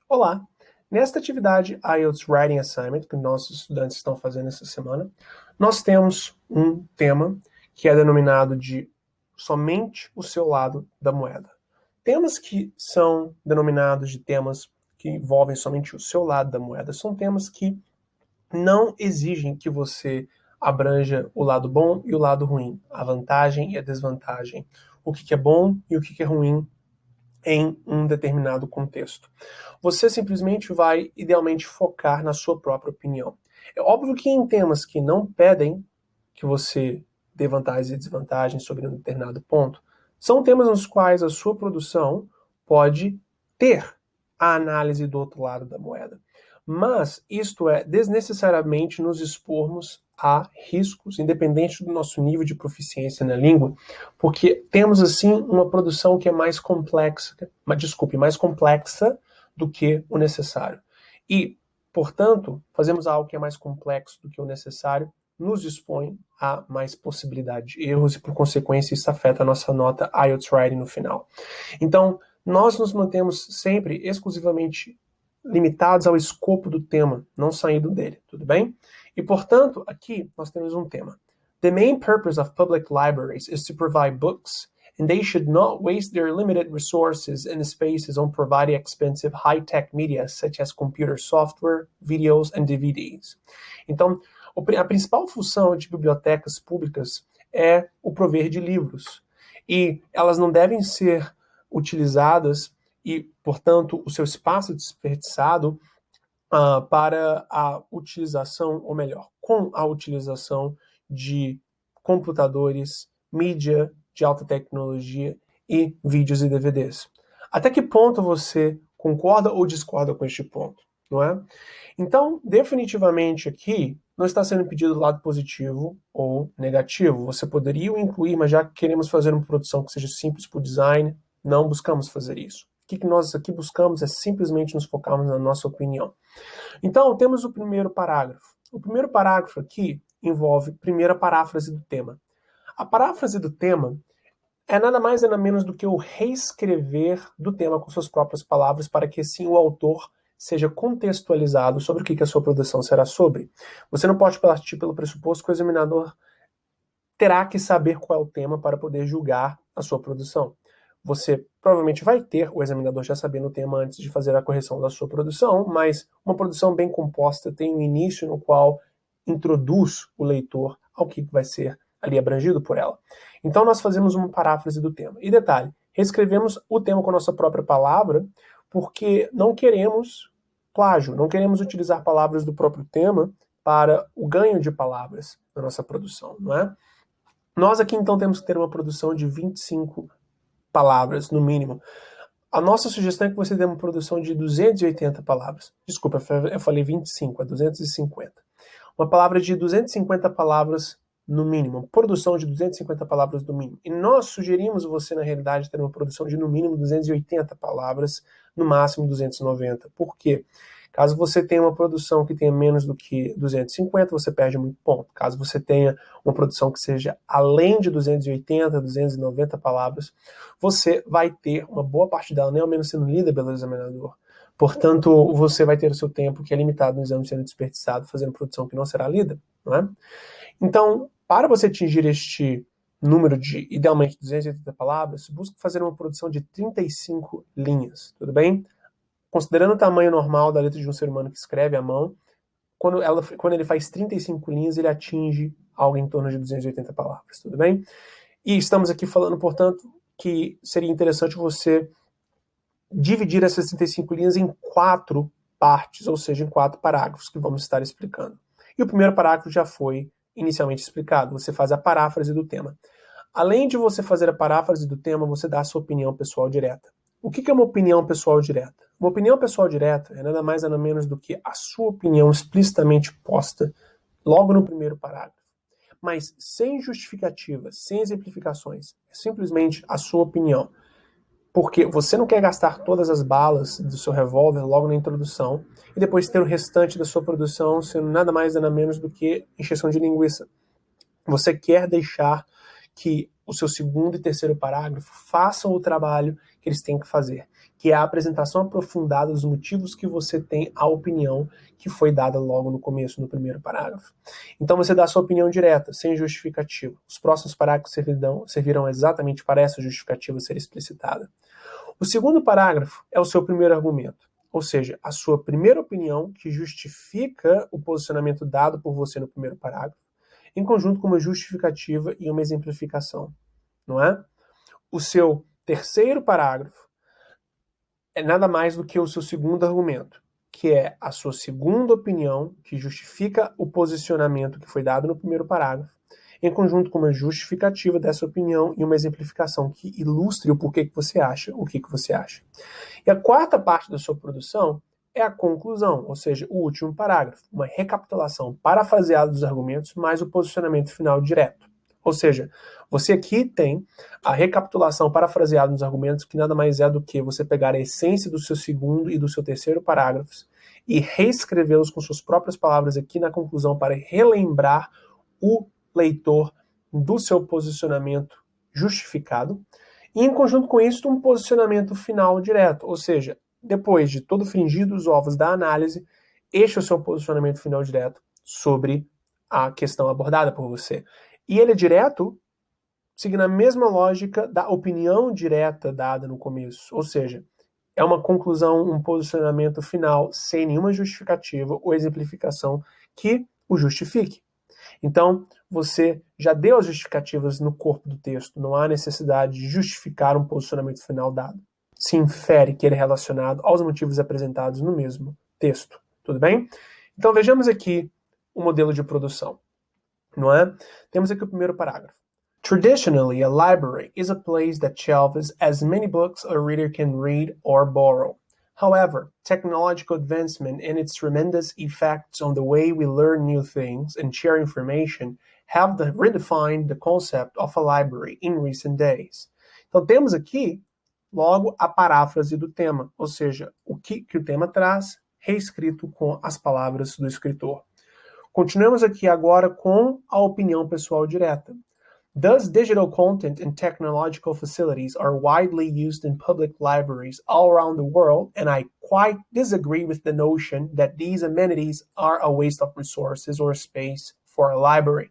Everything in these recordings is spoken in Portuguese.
Olá! Nesta atividade IELTS Writing Assignment, que nossos estudantes estão fazendo essa semana, nós temos um tema que é denominado de somente o seu lado da moeda. Temas que são denominados de temas que envolvem somente o seu lado da moeda são temas que não exigem que você abranja o lado bom e o lado ruim, a vantagem e a desvantagem, o que é bom e o que é ruim em um determinado contexto. Você simplesmente vai, idealmente, focar na sua própria opinião. É óbvio que em temas que não pedem que você dê vantagens e desvantagens sobre um determinado ponto, são temas nos quais a sua produção pode ter a análise do outro lado da moeda. Mas isto é desnecessariamente nos expormos a riscos, independente do nosso nível de proficiência na língua, porque temos assim uma produção que é mais complexa, mais complexa do que o necessário. E, portanto, fazemos algo que é mais complexo do que o necessário, nos expõe a mais possibilidade de erros e, por consequência, isso afeta a nossa nota IELTS Writing no final. Então, nós nos mantemos sempre exclusivamente limitados ao escopo do tema, não saindo dele, tudo bem? E, portanto, aqui nós temos um tema. The main purpose of public libraries is to provide books, and they should not waste their limited resources and spaces on providing expensive high-tech media such as computer software, videos and DVDs. Então, a principal função de bibliotecas públicas é o prover de livros. E elas não devem ser utilizadas e, portanto, o seu espaço desperdiçado para a utilização, ou melhor, com a utilização de computadores, mídia de alta tecnologia e vídeos e DVDs. Até que ponto você concorda ou discorda com este ponto, não é? Então, definitivamente aqui não está sendo pedido do lado positivo ou negativo. Você poderia o incluir, mas já que queremos fazer uma produção que seja simples por design, não buscamos fazer isso. O que nós aqui buscamos é simplesmente nos focarmos na nossa opinião. Então, temos o primeiro parágrafo. O primeiro parágrafo aqui envolve a primeira paráfrase do tema. A paráfrase do tema é nada mais nada menos do que o reescrever do tema com suas próprias palavras para que assim o autor seja contextualizado sobre o que a sua produção será sobre. Você não pode partir pelo pressuposto que o examinador terá que saber qual é o tema para poder julgar a sua produção. Você provavelmente vai ter o examinador já sabendo o tema antes de fazer a correção da sua produção, mas uma produção bem composta tem um início no qual introduz o leitor ao que vai ser ali abrangido por ela. Então nós fazemos uma paráfrase do tema. E detalhe, reescrevemos o tema com a nossa própria palavra, porque não queremos plágio, não queremos utilizar palavras do próprio tema para o ganho de palavras na nossa produção, não é? Nós aqui então temos que ter uma produção de 25 palavras, no mínimo. A nossa sugestão é que você dê uma produção de 280 palavras. Desculpa, eu falei 25, é 250. Uma palavra de 250 palavras no mínimo. Produção de 250 palavras no mínimo. E nós sugerimos você, na realidade, ter uma produção de no mínimo 280 palavras, no máximo 290. Por quê? Caso você tenha uma produção que tenha menos do que 250, você perde muito ponto. Caso você tenha uma produção que seja além de 280, 290 palavras, você vai ter uma boa parte dela nem ao menos sendo lida pelo examinador. Portanto, você vai ter o seu tempo que é limitado no exame sendo desperdiçado fazendo produção que não será lida, não é? Então, para você atingir este número de, idealmente, 280 palavras, busque fazer uma produção de 35 linhas, tudo bem? Considerando o tamanho normal da letra de um ser humano que escreve à mão, quando ele faz 35 linhas, ele atinge algo em torno de 280 palavras, tudo bem? E estamos aqui falando, portanto, que seria interessante você dividir essas 35 linhas em 4 partes, ou seja, em 4 parágrafos que vamos estar explicando. E o primeiro parágrafo já foi inicialmente explicado, você faz a paráfrase do tema. Além de você fazer a paráfrase do tema, você dá a sua opinião pessoal direta. O que é uma opinião pessoal direta? Uma opinião pessoal direta é nada mais nada menos do que a sua opinião explicitamente posta logo no primeiro parágrafo. Mas sem justificativas, sem exemplificações. É simplesmente a sua opinião. Porque você não quer gastar todas as balas do seu revólver logo na introdução e depois ter o restante da sua produção sendo nada mais nada menos do que encheção de linguiça. Você quer deixar que o seu segundo e terceiro parágrafo façam o trabalho que eles têm que fazer, que que é a apresentação aprofundada dos motivos que você tem a opinião que foi dada logo no começo, no primeiro parágrafo. Então você dá a sua opinião direta, sem justificativa. Os próximos parágrafos servirão exatamente para essa justificativa ser explicitada. O segundo parágrafo é o seu primeiro argumento, ou seja, a sua primeira opinião que justifica o posicionamento dado por você no primeiro parágrafo, em conjunto com uma justificativa e uma exemplificação, não é? O seu terceiro parágrafo é nada mais do que o seu segundo argumento, que é a sua segunda opinião que justifica o posicionamento que foi dado no primeiro parágrafo, em conjunto com uma justificativa dessa opinião e uma exemplificação que ilustre o porquê que você acha o que você acha. E a quarta parte da sua produção é a conclusão, ou seja, o último parágrafo, uma recapitulação parafraseada dos argumentos mais o posicionamento final direto. Ou seja, você aqui tem a recapitulação parafraseada nos argumentos, que nada mais é do que você pegar a essência do seu segundo e do seu terceiro parágrafos e reescrevê-los com suas próprias palavras aqui na conclusão para relembrar o leitor do seu posicionamento justificado, e em conjunto com isso um posicionamento final direto, ou seja, depois de todo fringir dos ovos da análise, este é o seu posicionamento final direto sobre a questão abordada por você. E ele é direto, seguindo a mesma lógica da opinião direta dada no começo, ou seja, é uma conclusão, um posicionamento final sem nenhuma justificativa ou exemplificação que o justifique. Então, você já deu as justificativas no corpo do texto, não há necessidade de justificar um posicionamento final dado. Se infere que ele é relacionado aos motivos apresentados no mesmo texto, tudo bem? Então, vejamos aqui o modelo de produção, não é? Temos aqui o primeiro parágrafo. Traditionally, a library is a place that shelves as many books a reader can read or borrow. However, technological advancement and its tremendous effects on the way we learn new things and share information have redefined the concept of a library in recent days. Então temos aqui, logo, a paráfrase do tema, ou seja, o que o tema traz, reescrito com as palavras do escritor. Continuamos aqui agora com a opinião pessoal direta. Thus, digital content and technological facilities are widely used in public libraries all around the world, and I quite disagree with the notion that these amenities are a waste of resources or space for a library.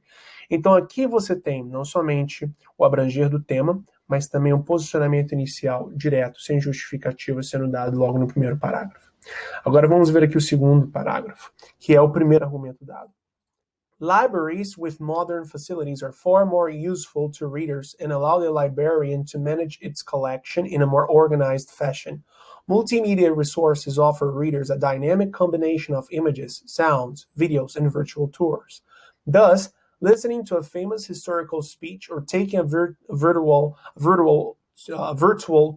Então aqui você tem não somente o abranger do tema, mas também um posicionamento inicial direto, sem justificativa, sendo dado logo no primeiro parágrafo. Agora vamos ver aqui o segundo parágrafo, que é o primeiro argumento dado. Libraries with modern facilities are far more useful to readers and allow the librarian to manage its collection in a more organized fashion. Multimedia resources offer readers a dynamic combination of images, sounds, videos, and virtual tours. Thus, listening to a famous historical speech or taking a virtual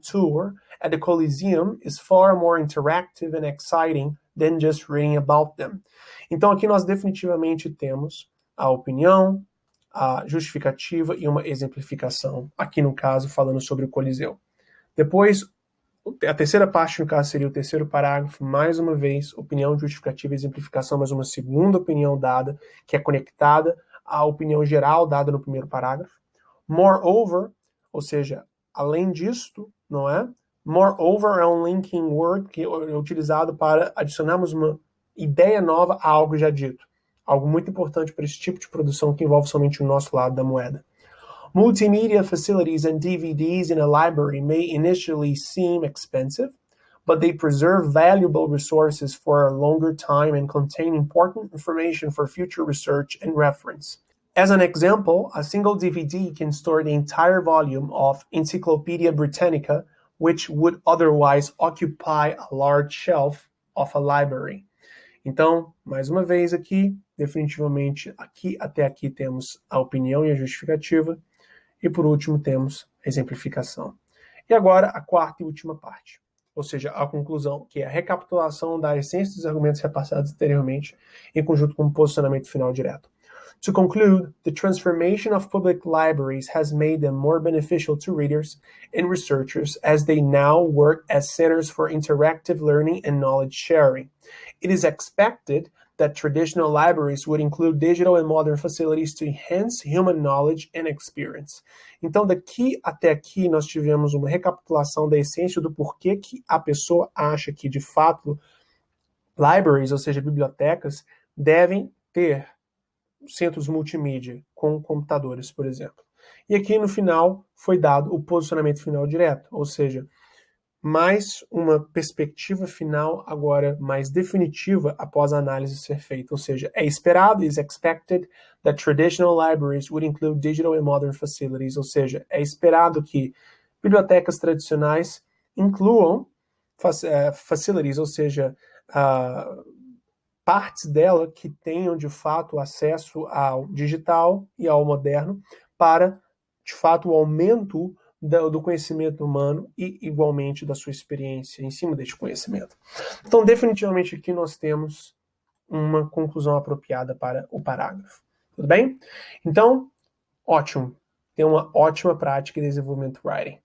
tour at the Coliseum is far more interactive and exciting than just reading about them. Então aqui nós definitivamente temos a opinião, a justificativa e uma exemplificação, aqui no caso falando sobre o Coliseu. Depois, a terceira parte, no caso, seria o terceiro parágrafo, mais uma vez, opinião, justificativa e exemplificação, mas uma segunda opinião dada, que é conectada à opinião geral dada no primeiro parágrafo. Moreover, ou seja, além disto, não é? Moreover é um linking word que é utilizado para adicionarmos uma ideia nova a algo já dito. Algo muito importante para esse tipo de produção que envolve somente o nosso lado da moeda. Multimedia facilities and DVDs in a library may initially seem expensive, but they preserve valuable resources for a longer time and contain important information for future research and reference. As an example, a single DVD can store the entire volume of Encyclopedia Britannica, which would otherwise occupy a large shelf of a library. Então, mais uma vez aqui, definitivamente, até aqui temos a opinião e a justificativa, e por último temos a exemplificação. E agora a quarta e última parte, ou seja, a conclusão, que é a recapitulação da essência dos argumentos repassados anteriormente, em conjunto com o posicionamento final direto. To conclude, the transformation of public libraries has made them more beneficial to readers and researchers as they now work as centers for interactive learning and knowledge sharing. It is expected that traditional libraries would include digital and modern facilities to enhance human knowledge and experience. Então, daqui até aqui, nós tivemos uma recapitulação da essência do porquê que a pessoa acha que, de fato, libraries, ou seja, bibliotecas, devem ter centros multimídia com computadores, por exemplo. E aqui no final foi dado o posicionamento final direto, ou seja, mais uma perspectiva final agora mais definitiva após a análise ser feita, ou seja, é esperado, is expected, that traditional libraries would include digital and modern facilities, ou seja, é esperado que bibliotecas tradicionais incluam facilities, ou seja, partes dela que tenham de fato acesso ao digital e ao moderno para, de fato, o aumento do conhecimento humano e, igualmente, da sua experiência em cima deste conhecimento. Então, definitivamente, aqui nós temos uma conclusão apropriada para o parágrafo. Tudo bem? Então, ótimo. Tenha uma ótima prática de desenvolvimento writing.